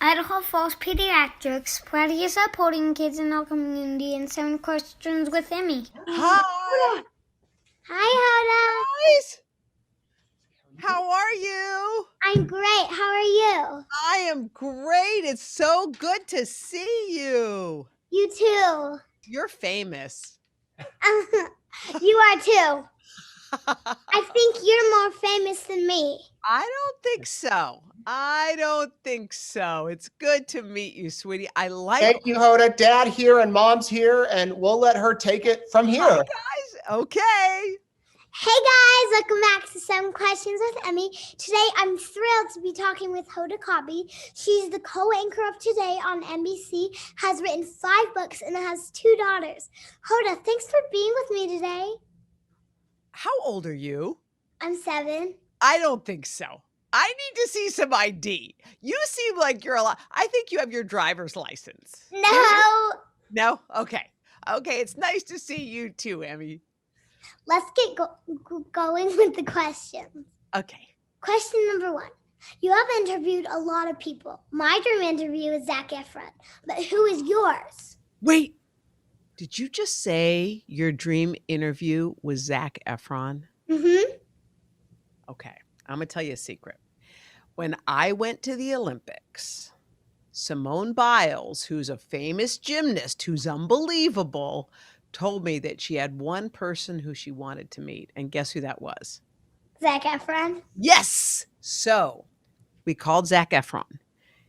Idaho Falls Pediatrics, proudly supporting kids in our community and 7 questions with Emmy. Hi, Hi, guys. How are you? Hoda. I'm great. How are you? I am great. It's so good to see you. You too. You're famous. You are too. I think you're more famous than me. I don't think so. I don't think so. It's good to meet you, sweetie. I like Thank you, Hoda. Dad here and Mom's here, and we'll let her take it from here. Hi, guys. Okay. Hey guys, welcome back to 7 Questions with Emmy. Today I'm thrilled to be talking with Hoda Kotb. She's the co-anchor of Today on NBC, has written 5 books, and has 2 daughters. Hoda, thanks for being with me today. How old are you? I'm 7. I don't think so. I need to see some ID. You seem like you're a lot. I think you have your driver's license. No. No? Okay. Okay. It's nice to see you too, Emmy. Let's get going with the questions. Okay. Question number 1. You have interviewed a lot of people. My dream interview is Zac Efron, but who is yours? Wait, did you just say your dream interview was Zac Efron? Mm-hmm. Okay, I'm going to tell you a secret. When I went to the Olympics, Simone Biles, who's a famous gymnast, who's unbelievable, told me that she had one person who she wanted to meet. And guess who that was? Zac Efron? Yes! So we called Zac Efron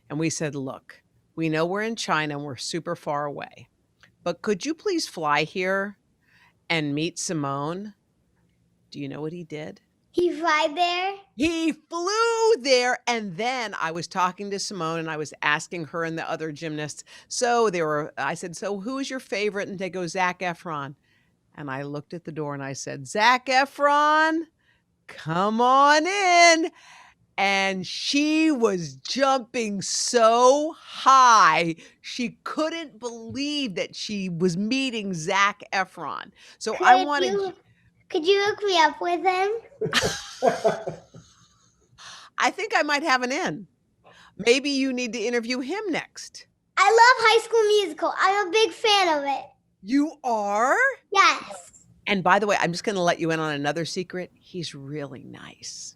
and we said, look, we know we're in China and we're super far away, but could you please fly here and meet Simone? Do you know what he did? He flew there? He flew there, and then I was talking to Simone, and I was asking her and the other gymnasts. I said, so who is your favorite? And they go, Zac Efron. And I looked at the door and I said, Zac Efron, come on in. And she was jumping so high, she couldn't believe that she was meeting Zac Efron. So Could you hook me up with him? I think I might have an in. Maybe you need to interview him next. I love High School Musical. I'm a big fan of it. You are? Yes. And by the way, I'm just going to let you in on another secret. He's really nice.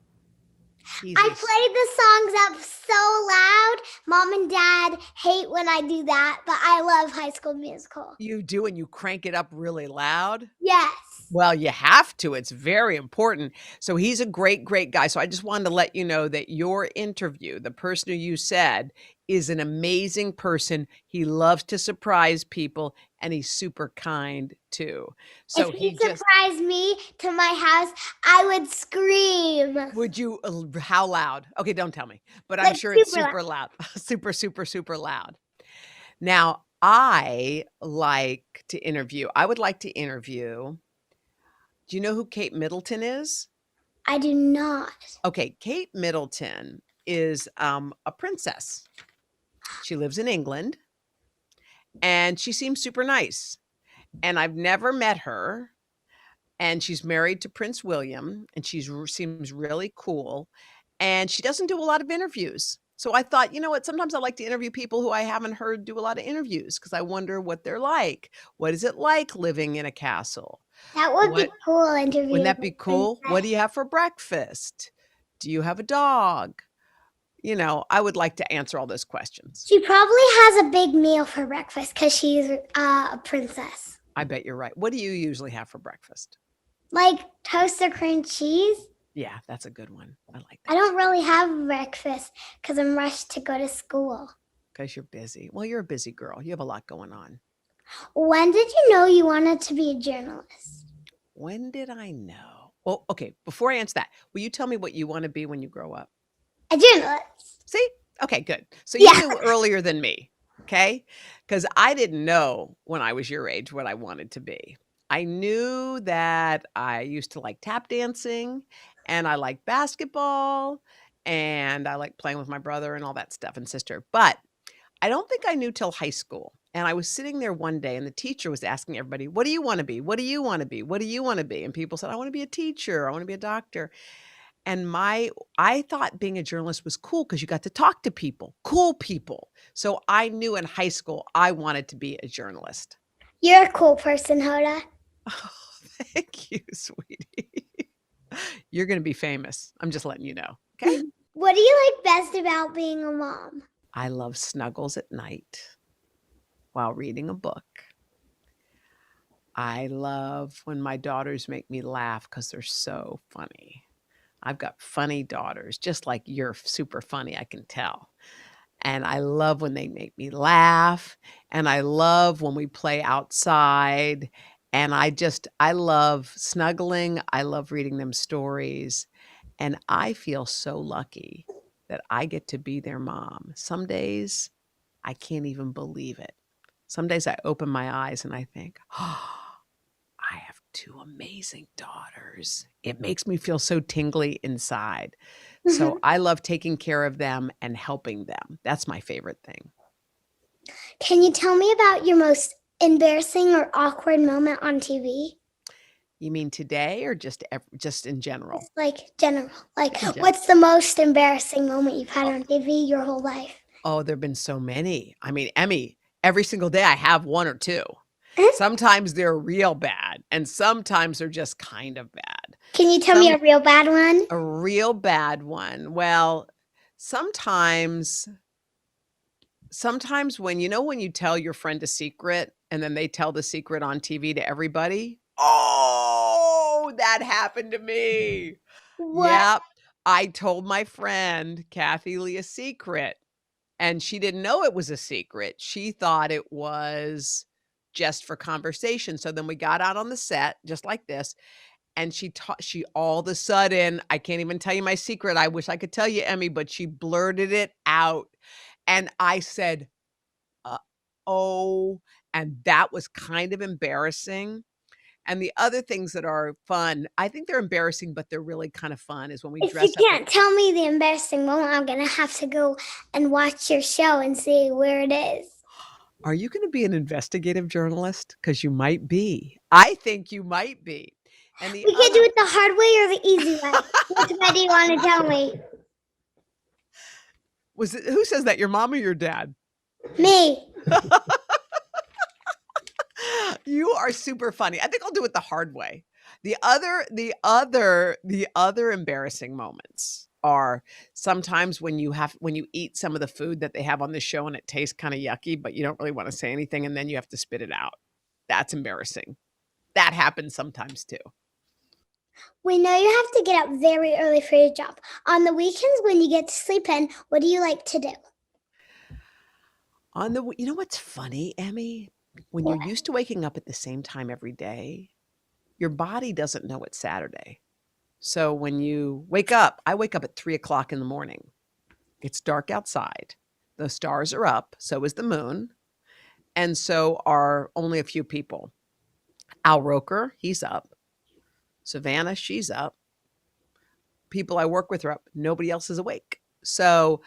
I played the songs up so loud. Mom and Dad hate when I do that, but I love High School Musical. You do, and you crank it up really loud? Yes. Well, you have to. It's very important. So he's a great, great guy. So I just wanted to let you know that your interview, the person who you said, is an amazing person. He loves to surprise people, and he's super kind too. So if he surprised me to my house, I would scream. Would you? How loud? Okay, don't tell me. But I'm Like sure it's super super loud. Super, super, super loud. Now, I like to interview. I would like to interview. Do you know who Kate Middleton is? I do not. Okay, Kate Middleton is a princess. She lives in England, and she seems super nice. And I've never met her. And she's married to Prince William, and seems really cool. And she doesn't do a lot of interviews. So I thought, you know what? Sometimes I like to interview people who I haven't heard do a lot of interviews because I wonder what they're like. What is it like living in a castle? That would be cool interview. Wouldn't that be cool? What do you have for breakfast? Do you have a dog? You know, I would like to answer all those questions. She probably has a big meal for breakfast because she's a princess. I bet you're right. What do you usually have for breakfast? Like toasted cream cheese. Yeah, that's a good one. I like that. I don't really have breakfast because I'm rushed to go to school. Because you're busy. Well, you're a busy girl. You have a lot going on. When did you know you wanted to be a journalist? When did I know? Well, okay, before I answer that, will you tell me what you want to be when you grow up? A journalist. See? Okay, good. So you knew earlier than me, okay? Because I didn't know when I was your age what I wanted to be. I knew that I used to like tap dancing, and I liked basketball, and I liked playing with my brother and all that stuff and sister. But I don't think I knew till high school. And I was sitting there one day, and the teacher was asking everybody, what do you want to be? What do you want to be? What do you want to be? And people said, I want to be a teacher. I want to be a doctor. And I thought being a journalist was cool because you got to talk to people, cool people. So I knew in high school I wanted to be a journalist. You're a cool person, Hoda. Oh, thank you, sweetie. You're going to be famous. I'm just letting you know. Okay. What do you like best about being a mom? I love snuggles at night while reading a book. I love when my daughters make me laugh because they're so funny. I've got funny daughters, just like you're super funny, I can tell. And I love when they make me laugh. And I love when we play outside. And I love snuggling. I love reading them stories. And I feel so lucky that I get to be their mom. Some days I can't even believe it. Some days I open my eyes and I think, oh, I have two amazing daughters. It makes me feel so tingly inside. So I love taking care of them and helping them. That's my favorite thing. Can you tell me about your most embarrassing or awkward moment on TV? You mean today or just in general? It's like general. Like, In general. what's the most embarrassing moment you've had on TV your whole life? Oh, there've been so many. I mean, Emmy, every single day I have one or two. Sometimes they're real bad, and sometimes they're just kind of bad. Can you tell me a real bad one? A real bad one. Well, sometimes when you tell your friend a secret and then they tell the secret on TV to everybody. Oh, that happened to me. What? Yep. I told my friend Kathy Lee a secret, and she didn't know it was a secret. She thought it was just for conversation. So then we got out on the set just like this, and she all of a sudden, I can't even tell you my secret. I wish I could tell you, Emmy, but she blurted it out. And I said, oh, and that was kind of embarrassing. And the other things that are fun, I think they're embarrassing, but they're really kind of fun, is when we dress up. If you can't tell me the embarrassing moment, I'm going to have to go and watch your show and see where it is. Are you going to be an investigative journalist? Because you might be. I think you might be. And we can do it the hard way or the easy way. Which way do you want to tell me? Who says that? Your mom or your dad? Me. You are super funny. I think I'll do it the hard way. The other embarrassing moments are sometimes when you eat some of the food that they have on the show and it tastes kind of yucky, but you don't really want to say anything and then you have to spit it out. That's embarrassing. That happens sometimes too. We know you have to get up very early for your job. On the weekends when you get to sleep in, what do you like to do? You know what's funny, Emmy? When you're used to waking up at the same time every day, your body doesn't know it's Saturday. So when you wake up, I wake up at 3:00 in the morning. It's dark outside. The stars are up. So is the moon. And so are only a few people. Al Roker, he's up. Savannah, she's up. People I work with are up. Nobody else is awake. So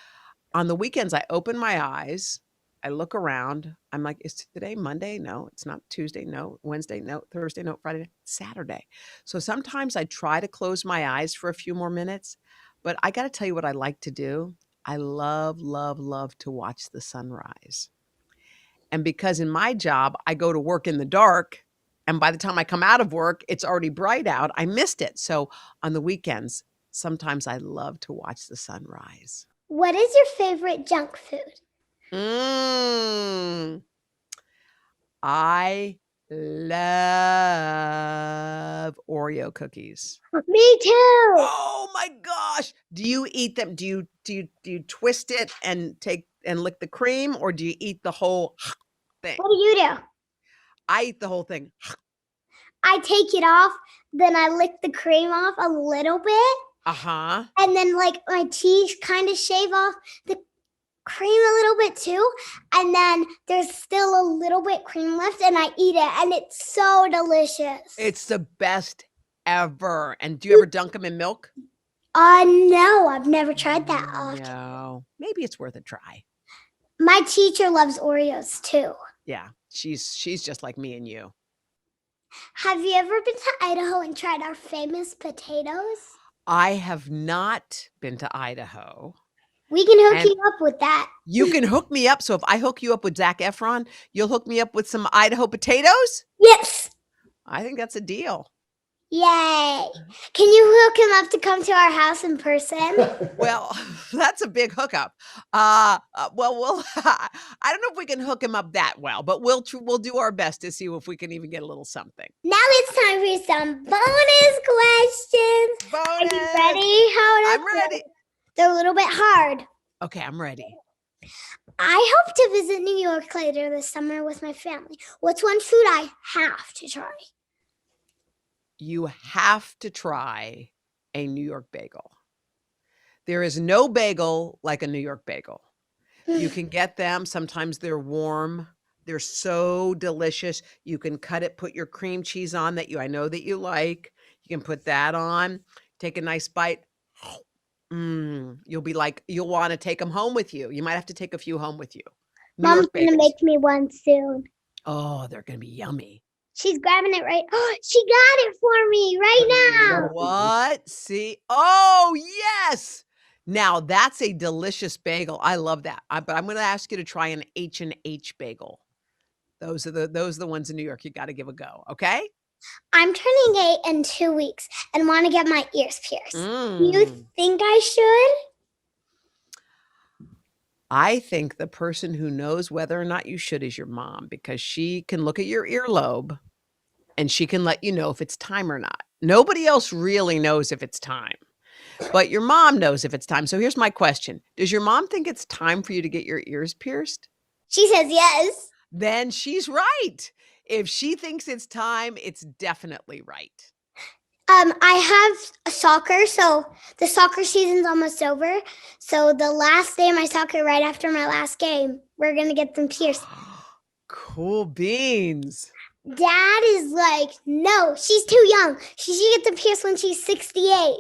on the weekends, I open my eyes. I look around. I'm like, is today Monday? No, it's not Tuesday. No, Wednesday. No, Thursday. No, Friday. Saturday. So sometimes I try to close my eyes for a few more minutes, but I got to tell you what I like to do. I love, love, love to watch the sunrise. And because in my job, I go to work in the dark, and by the time I come out of work, it's already bright out. I missed it. So on the weekends, sometimes I love to watch the sunrise. What is your favorite junk food? I love Oreo cookies. Me too. Oh my gosh. Do you eat them? Do you twist it and lick the cream, or do you eat the whole thing? What do you do? I eat the whole thing. I take it off, then I lick the cream off a little bit. Uh-huh. And then like my teeth kind of shave off the cream a little bit too, and then there's still a little bit cream left, and I eat it, and it's so delicious. It's the best ever. And do you ever dunk them in milk? No, I've never tried that often. No, maybe it's worth a try. My teacher loves Oreos too. Yeah, she's just like me and you. Have you ever been to Idaho and tried our famous potatoes? I have not been to Idaho. We can hook And you up with that. you can hook me up. So if I hook you up with Zac Efron, you'll hook me up with some Idaho potatoes? Yes. I think that's a deal. Yay. Can you hook him up to come to our house in person? Well, that's a big hookup. We'll I don't know if we can hook him up that well, but we'll do our best to see if we can even get a little something. Now it's time for some bonus questions. Are you Bonus. ready, Hoda? I'm ready. They're a little bit hard. Okay, I'm ready. I hope to visit New York later this summer with my family. What's one food I have to try? You have to try a New York bagel. There is no bagel like a New York bagel. You can get them. Sometimes they're warm. They're so delicious. You can cut it, put your cream cheese on that I know that you like. You can put that on. Take a nice bite. You'll be like, you'll want to take them home with you. You might have to take a few home with you. New Mom's York going to bagels. make me one soon. Oh, they're going to be yummy. She's grabbing it right. Oh, she got it for me right now. What? See? Oh, yes. Now that's a delicious bagel. I love that. But I'm going to ask you to try an H&H bagel. Those are the ones in New York you got to give a go. Okay? I'm turning 8 in 2 weeks and want to get my ears pierced. Do you Mm. think I should? I think the person who knows whether or not you should is your mom, because she can look at your earlobe and she can let you know if it's time or not. Nobody else really knows if it's time, but your mom knows if it's time. So here's my question. Does your mom think it's time for you to get your ears pierced? She says yes. Then she's right. If she thinks it's time, it's definitely right. I have soccer, so the soccer season's almost over. So the last day of my soccer, right after my last game, we're going to get them pierced. Cool beans. Dad is like, no, she's too young. She should get them pierced when she's 68.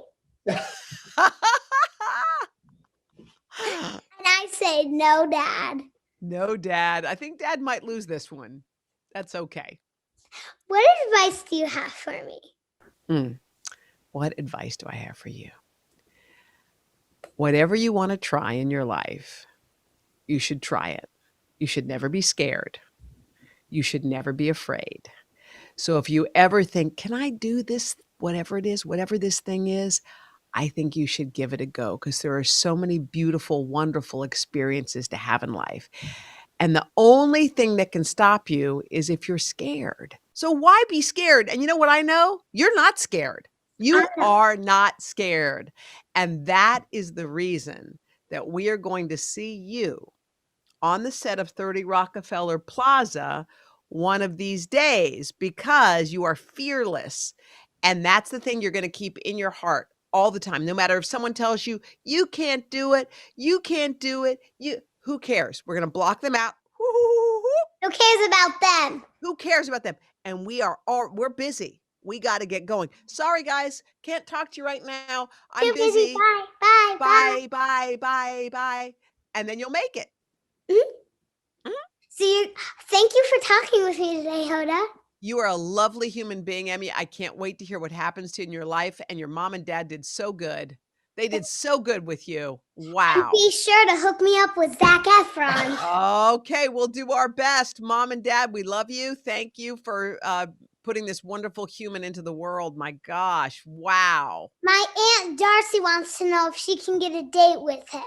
And I say, no, Dad. No, Dad. I think Dad might lose this one. That's okay. What advice do you have for me? What advice do I have for you? Whatever you want to try in your life, you should try it. You should never be scared. You should never be afraid. So if you ever think, can I do this, whatever it is, whatever this thing is, I think you should give it a go, because there are so many beautiful, wonderful experiences to have in life. And the only thing that can stop you is if you're scared. So why be scared? And you know what I know? You're not scared. You are not scared. And that is the reason that we are going to see you on the set of 30 Rockefeller Plaza one of these days, because you are fearless. And that's the thing you're going to keep in your heart all the time. No matter if someone tells you, you can't do it, you can't do it, who cares? We're going to block them out. Who cares about them? Who cares about them? And we're busy. We got to get going. Sorry, guys. Can't talk to you right now. I'm Too busy. Bye. Bye. And then you'll make it. Thank you for talking with me today, Hoda. You are a lovely human being, Emmy. I can't wait to hear what happens to you in your life. And your mom and dad did so good. They did so good with you. Wow. And be sure to hook me up with Zac Efron. Okay, we'll do our best. Mom and dad, we love you. Thank you for putting this wonderful human into the world. My gosh. Wow. My Aunt Darcy wants to know if she can get a date with him.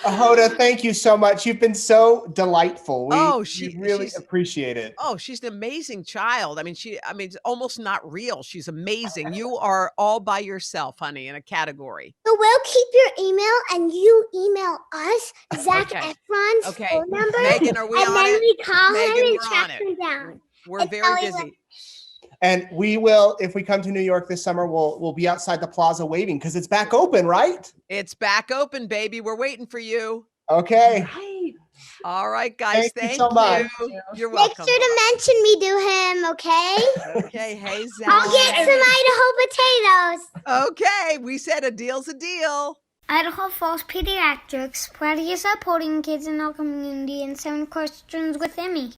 Hoda, thank you so much. You've been so delightful. We really appreciate it. Oh, she's an amazing child. I mean, it's almost not real. She's amazing. You are all by yourself, honey, in a category. So we'll keep your email and you email us, Zac Efron's phone number. Megan, are we on it? And then we call Megan, him and we're track on him it. down. We're very busy. And we will, if we come to New York this summer, we'll be outside the plaza waiting, because it's back open, right? It's back open, baby. We're waiting for you. Okay. Right. All right, guys. Thank you so much. You're welcome. Make sure to mention me to him, okay? Okay. Hey, Zac. I'll get some Idaho potatoes. Okay. We said a deal's a deal. Idaho Falls Pediatrics, proudly supporting kids in our community, and 7 questions with Emmy.